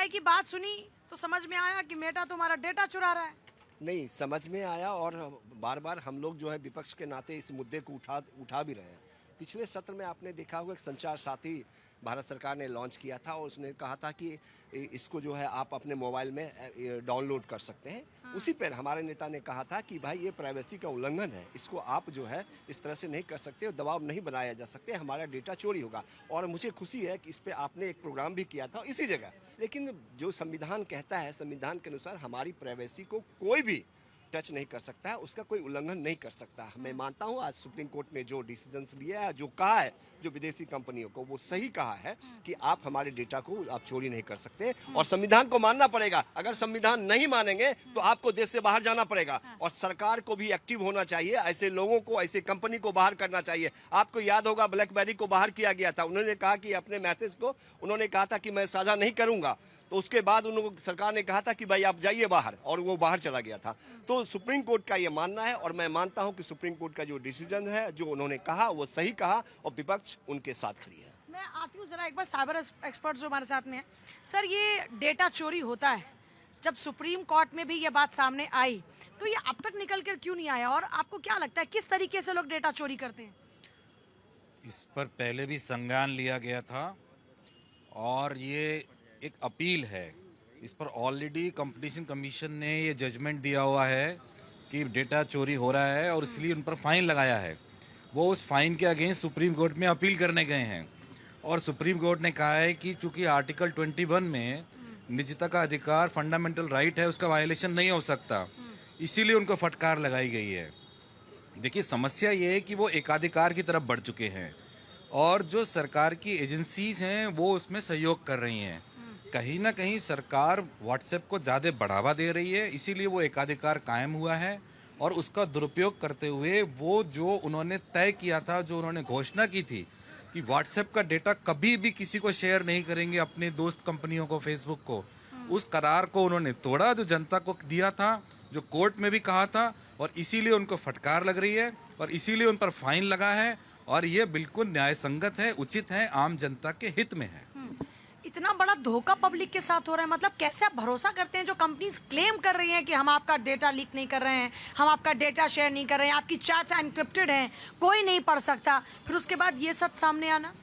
CBI की बात सुनी तो समझ में आया कि मेटा तुम्हारा डेटा चुरा रहा है। नहीं समझ में आया, और बार बार हम लोग जो है विपक्ष के नाते इस मुद्दे को उठा भी रहे हैं। पिछले सत्र में आपने देखा होगा कि संचार साथी भारत सरकार ने लॉन्च किया था, और उसने कहा था कि इसको जो है आप अपने मोबाइल में डाउनलोड कर सकते हैं। उसी पर हमारे नेता ने कहा था कि भाई ये प्राइवेसी का उल्लंघन है, इसको आप जो है इस तरह से नहीं कर सकते, दबाव नहीं बनाया जा सकते, हमारा डेटा चोरी होगा। और मुझे खुशी है कि इस पर आपने एक प्रोग्राम भी किया था इसी जगह। लेकिन जो संविधान कहता है, संविधान के अनुसार हमारी प्राइवेसी को कोई भी टच नहीं कर सकता है, उसका कोई उल्लंघन नहीं कर सकता। मैं मानता हूं आज सुप्रीम कोर्ट ने जो डिसीजंस लिया है, जो कहा है जो विदेशी कंपनियों को, वो सही कहा है कि आप हमारे डेटा को आप चोरी नहीं कर सकते, और संविधान को मानना पड़ेगा। अगर संविधान नहीं मानेंगे तो आपको देश से बाहर जाना पड़ेगा, और सरकार को भी एक्टिव होना चाहिए, ऐसे लोगों को, ऐसे कंपनी को बाहर करना चाहिए। आपको याद होगा ब्लैकबेरी को बाहर किया गया था, उन्होंने कहा कि अपने मैसेज को उन्होंने कहा था कि मैं साझा नहीं करूंगा, तो उसके बाद उनको सरकार ने कहा था कि भाई आप जाइए बाहर, और वो बाहर चला गया था। तो सुप्रीम कोर्ट का ये मानना है, और मैं मानता हूं कि सुप्रीम कोर्ट का जो डिसीजन है, जो उन्होंने कहा वो सही कहा, और विपक्ष उनके साथ खड़ी है। मैं आती हूँ जरा एक बार साइबर एक्सपर्ट जो हमारे साथ में है। सर, ये डेटा चोरी होता है, जब सुप्रीम कोर्ट में भी ये बात सामने आई तो ये अब तक निकल कर क्यों नहीं आया, और आपको क्या लगता है किस तरीके से लोग डेटा चोरी करते हैं? इस पर पहले भी संज्ञान लिया गया था, और ये एक अपील है। इस पर ऑलरेडी कंपटीशन कमीशन ने ये जजमेंट दिया हुआ है कि डेटा चोरी हो रहा है, और इसलिए उन पर फाइन लगाया है। वो उस फाइन के अगेंस्ट सुप्रीम कोर्ट में अपील करने गए हैं, और सुप्रीम कोर्ट ने कहा है कि चूंकि आर्टिकल 21 में निजता का अधिकार फंडामेंटल राइट है, उसका वायलेशन नहीं हो सकता, इसीलिए उनको फटकार लगाई गई है। देखिए, समस्या ये है कि वो एकाधिकार की तरफ बढ़ चुके हैं, और जो सरकार की एजेंसीज हैं वो उसमें सहयोग कर रही हैं। कहीं ना कहीं सरकार व्हाट्सएप को ज़्यादा बढ़ावा दे रही है, इसीलिए वो एकाधिकार कायम हुआ है, और उसका दुरुपयोग करते हुए वो जो उन्होंने तय किया था, जो उन्होंने घोषणा की थी कि व्हाट्सएप का डेटा कभी भी किसी को शेयर नहीं करेंगे, अपने दोस्त कंपनियों को, फेसबुक को, उस करार को उन्होंने तोड़ा जो जनता को दिया था, जो कोर्ट में भी कहा था, और इसीलिए उनको फटकार लग रही है, और इसीलिए उन पर फाइन लगा है, और ये बिल्कुल न्याय संगत है, उचित है, आम जनता के हित में है। इतना बड़ा धोखा पब्लिक के साथ हो रहा है, मतलब कैसे आप भरोसा करते हैं? जो कंपनीज क्लेम कर रही हैं कि हम आपका डेटा लीक नहीं कर रहे हैं, हम आपका डेटा शेयर नहीं कर रहे हैं, आपकी चैट्स एनक्रिप्टेड हैं, कोई नहीं पढ़ सकता, फिर उसके बाद ये सच सामने आना।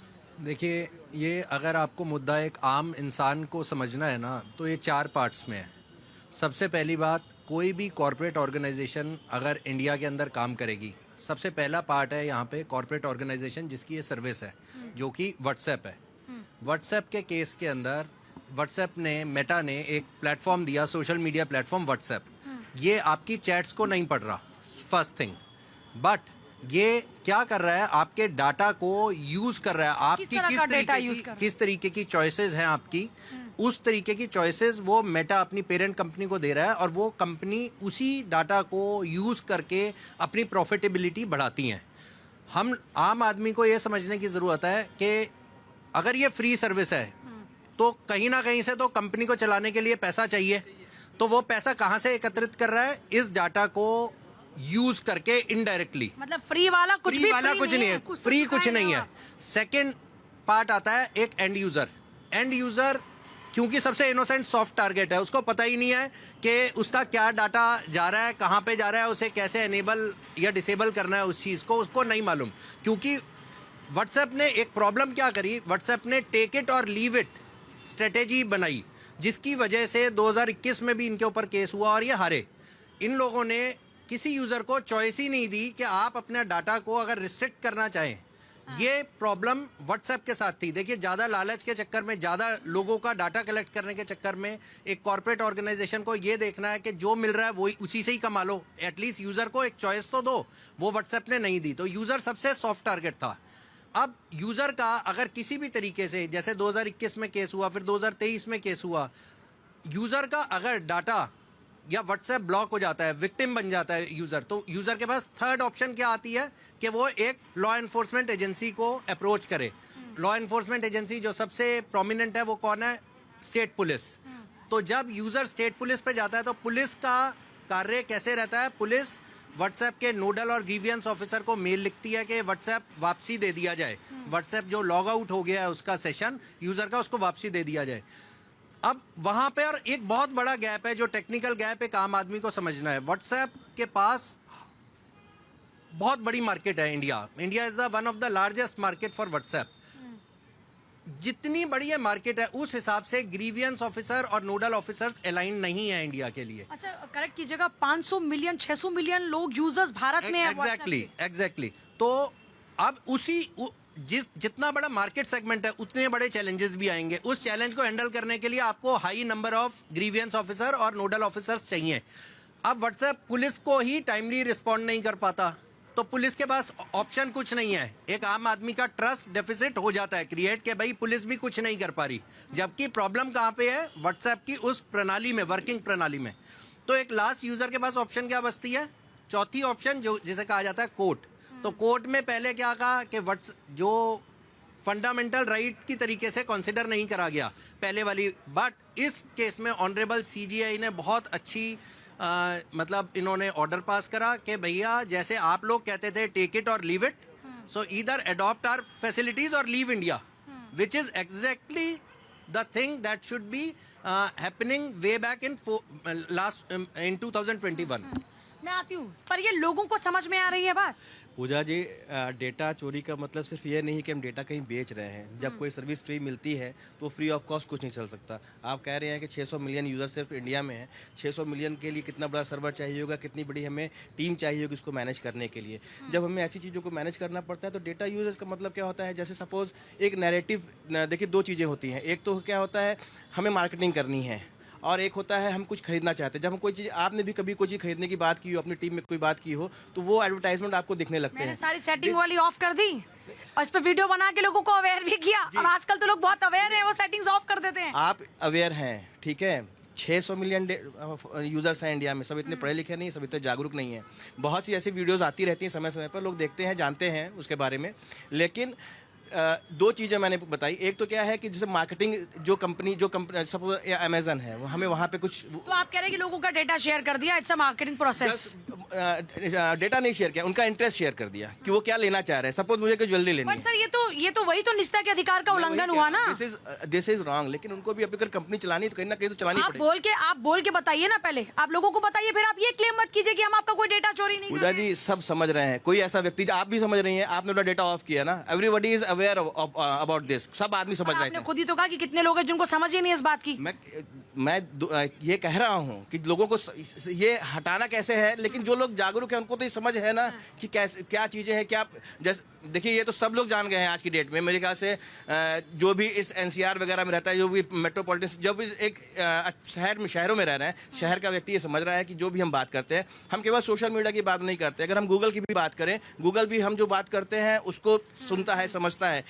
देखिए, ये अगर आपको मुद्दा एक आम इंसान को समझना है ना, तो ये 4 पार्ट्स में है। सबसे पहली बात, कोई भी कॉरपोरेट ऑर्गेनाइजेशन अगर इंडिया के अंदर काम करेगी, सबसे पहला पार्ट है यहाँ पे कॉरपोरेट ऑर्गेनाइजेशन जिसकी ये सर्विस है, जो कि व्हाट्सएप है। व्हाट्सएप के केस के अंदर व्हाट्सएप ने, मेटा ने एक प्लेटफॉर्म दिया, सोशल मीडिया प्लेटफॉर्म व्हाट्सएप। ये आपकी चैट्स को नहीं पढ़ रहा, फर्स्ट थिंग, बट ये क्या कर रहा है, आपके डाटा को यूज कर रहा है। आपकी किस तरीके की चॉइसेस हैं आपकी, उस तरीके की चॉइसेस वो मेटा अपनी पेरेंट कंपनी को दे रहा है, और वो कंपनी उसी डाटा को यूज करके अपनी प्रॉफिटेबिलिटी बढ़ाती हैं। हम आम आदमी को ये समझने की ज़रूरत है कि अगर ये फ्री सर्विस है तो कहीं ना कहीं से तो कंपनी को चलाने के लिए पैसा चाहिए, तो वो पैसा कहाँ से एकत्रित कर रहा है? इस डाटा को यूज करके इनडायरेक्टली। मतलब फ्री वाला कुछ भी नहीं है, फ्री कुछ नहीं है। सेकंड पार्ट आता है एक एंड यूजर। एंड यूजर क्योंकि सबसे इनोसेंट सॉफ्ट टारगेट है, उसको पता ही नहीं है कि उसका क्या डाटा जा रहा है, कहाँ पे जा रहा है, उसे कैसे एनेबल या डिसेबल करना है उस चीज़ को, उसको नहीं मालूम। क्योंकि व्हाट्सएप ने एक प्रॉब्लम क्या करी, व्हाट्सएप ने टेक इट और लीव इट स्ट्रेटेजी बनाई, जिसकी वजह से 2021 में भी इनके ऊपर केस हुआ और ये हारे। इन लोगों ने किसी यूज़र को चॉइस ही नहीं दी कि आप अपने डाटा को अगर रिस्ट्रिक्ट करना चाहें। ये प्रॉब्लम व्हाट्सएप के साथ थी। देखिए, ज़्यादा लालच के चक्कर में, ज़्यादा लोगों का डाटा कलेक्ट करने के चक्कर में एक कॉर्पोरेट ऑर्गेनाइजेशन को ये देखना है कि जो मिल रहा है वही उसी से ही कमा लो, एटलीस्ट यूज़र को एक चॉइस तो दो। वो व्हाट्सएप ने नहीं दी, तो यूज़र सबसे सॉफ्ट टारगेट था। अब यूज़र का अगर किसी भी तरीके से, जैसे 2021 में केस हुआ, फिर 2023 में केस हुआ, यूज़र का अगर डाटा या व्हाट्सएप ब्लॉक हो जाता है, विक्टिम बन जाता है यूज़र, तो यूज़र के पास थर्ड ऑप्शन क्या आती है कि वो एक लॉ एनफोर्समेंट एजेंसी को अप्रोच करे। लॉ एनफोर्समेंट एजेंसी जो सबसे प्रोमिनेंट है वो कौन है? State police. तो जब यूज़र स्टेट पुलिस पे जाता है तो पुलिस का कार्य कैसे रहता है? पुलिस व्हाट्सएप के नोडल और ग्रीवियंस ऑफिसर को मेल लिखती है कि व्हाट्सएप वापसी दे दिया जाए, व्हाट्सएप जो लॉग आउट हो गया है उसका सेशन यूज़र का, उसको वापसी दे दिया जाए। अब वहाँ पे और एक बहुत बड़ा गैप है, जो टेक्निकल गैप एक आम आदमी को समझना है। व्हाट्सएप के पास बहुत बड़ी मार्केट है। India is the one of the largest market for WhatsApp. जितनी बड़ी ये मार्केट है उस हिसाब से ग्रीवियंस ऑफिसर और नोडल ऑफिसर्स अलाइन नहीं है इंडिया के लिए। अच्छा, करेक्ट कीजिएगा, 500 मिलियन 600 मिलियन लोग यूजर्स भारत में हैं एग्जैक्टली। तो अब जितना बड़ा मार्केट सेगमेंट है उतने बड़े चैलेंजेस भी आएंगे। उस चैलेंज को हैंडल करने के लिए आपको high number of grievance officer और नोडल ऑफिसर्स चाहिए। अब व्हाट्सएप पुलिस को ही टाइमली रिस्पॉन्ड नहीं कर पाता, तो पुलिस के पास ऑप्शन कुछ नहीं है। एक आम आदमी का ट्रस्ट डेफिसिट हो जाता है क्रिएट के भाई पुलिस भी कुछ नहीं कर पा रही, जबकि प्रॉब्लम कहाँ पे है? व्हाट्सएप की उस प्रणाली में, वर्किंग प्रणाली में। तो एक लास्ट यूजर के पास ऑप्शन क्या बचती है? चौथी ऑप्शन जो जिसे कहा जाता है कोर्ट। तो कोर्ट में पहले क्या कहा कि जो फंडामेंटल राइट की तरीके से कंसिडर नहीं करा गया पहले वाली, बट इस केस में ऑनरेबल सीजीआई ने बहुत अच्छी मतलब इन्होंने ऑर्डर पास करा कि भैया जैसे आप लोग कहते थे टेक इट और leave it, so either adopt our facilities और leave India, which is exactly the thing that should be happening way back in 2021। मैं आती हूँ, पर ये लोगों को समझ में आ रही है बात? पूजा जी, डेटा चोरी का मतलब सिर्फ ये नहीं कि हम डेटा कहीं बेच रहे हैं। जब कोई सर्विस फ्री मिलती है तो फ्री ऑफ कॉस्ट कुछ नहीं चल सकता। आप कह रहे हैं कि 600 मिलियन यूज़र सिर्फ इंडिया में है। 600 मिलियन के लिए कितना बड़ा सर्वर चाहिए होगा, कितनी बड़ी हमें टीम चाहिए होगी इसको मैनेज करने के लिए। जब हमें ऐसी चीज़ों को मैनेज करना पड़ता है तो डेटा यूजर्स का मतलब क्या होता है? जैसे सपोज़ एक नैरेटिव, देखिए दो चीज़ें होती हैं। एक तो क्या होता है, हमें मार्केटिंग करनी है, और एक होता है हम कुछ खरीदना चाहते हैं। जब हम कोई चीज़, आपने भी कभी कोई चीज़ खरीदने की बात की हो, अपनी टीम में कोई बात की हो, तो वो एडवर्टाइजमेंट आपको दिखने लगते मैंने हैं। सारी सेटिंग वाली ऑफ कर दी और इस पे वीडियो बना के लोगों को अवेयर भी किया, और आजकल तो लोग बहुत अवेयर हैं, वो सेटिंग्स ऑफ कर देते हैं। आप अवेयर हैं, ठीक है। 600 मिलियन यूजर्स हैं इंडिया में, सब इतने पढ़े लिखे नहीं, सब इतने जागरूक नहीं हैं। बहुत सी ऐसी वीडियोस आती रहती हैं समय समय पर, लोग देखते हैं, जानते हैं उसके बारे में। लेकिन दो चीज़ें मैंने बताई। एक तो क्या है कि जैसे मार्केटिंग, जो कंपनी सपोज अमेजन है, वो हमें वहाँ पे कुछ, तो आप कह रहे हैं कि लोगों का डेटा शेयर कर दिया, it's a marketing process. Data नहीं शेयर किया, उनका इंटरेस्ट शेयर कर दिया कि वो क्या लेना चाह रहे हैं। सपोज मुझे कोई ज्वेलरी लेनी बट है, सर ये तो वही तो निजता के अधिकार का उल्लंघन हुआ ना। This is wrong. लेकिन उनको भी अगर कंपनी चलानी है तो कहीं ना कहीं तो चलानी पड़ेगी। आप बोल के बताइए ना, पहले आप लोगों को बताइए, फिर आप ये क्लेम मत कीजिए कि हम आपका कोई डेटा चोरी नहीं कर पूजा रहे हैं। जी, सब समझ रहे हैं। कोई ऐसा व्यक्ति, आप भी समझ रही हैं, आपने अपना डेटा ऑफ किया ना, everybody is aware about this, सब आदमी समझ रहे आपने हैं। खुद ही तो कहा कि कितने लोग हैं जिनको समझ ही नहीं इस बात की। मैं ये कह रहा हूँ कि लोगों को ये हटाना कैसे है, लेकिन जो लोग जागरूक हैं उनको तो ये समझ है ना कि कैसे क्या चीज़ें हैं। क्या जैसे देखिए, ये तो सब लोग जान गए हैं आज की डेट में। मेरे ख्याल से जो भी इस एनसीआर वगैरह में रहता है, जो भी मेट्रोपॉलिटन, जब एक शहरों में रह रहे हैं, शहर का व्यक्ति ये समझ रहा है कि जो भी हम बात करते हैं, हम केवल सोशल मीडिया की बात नहीं करते। अगर हम गूगल की भी बात करें, गूगल भी हम जो बात करते हैं उसको सुनता है, समझता है।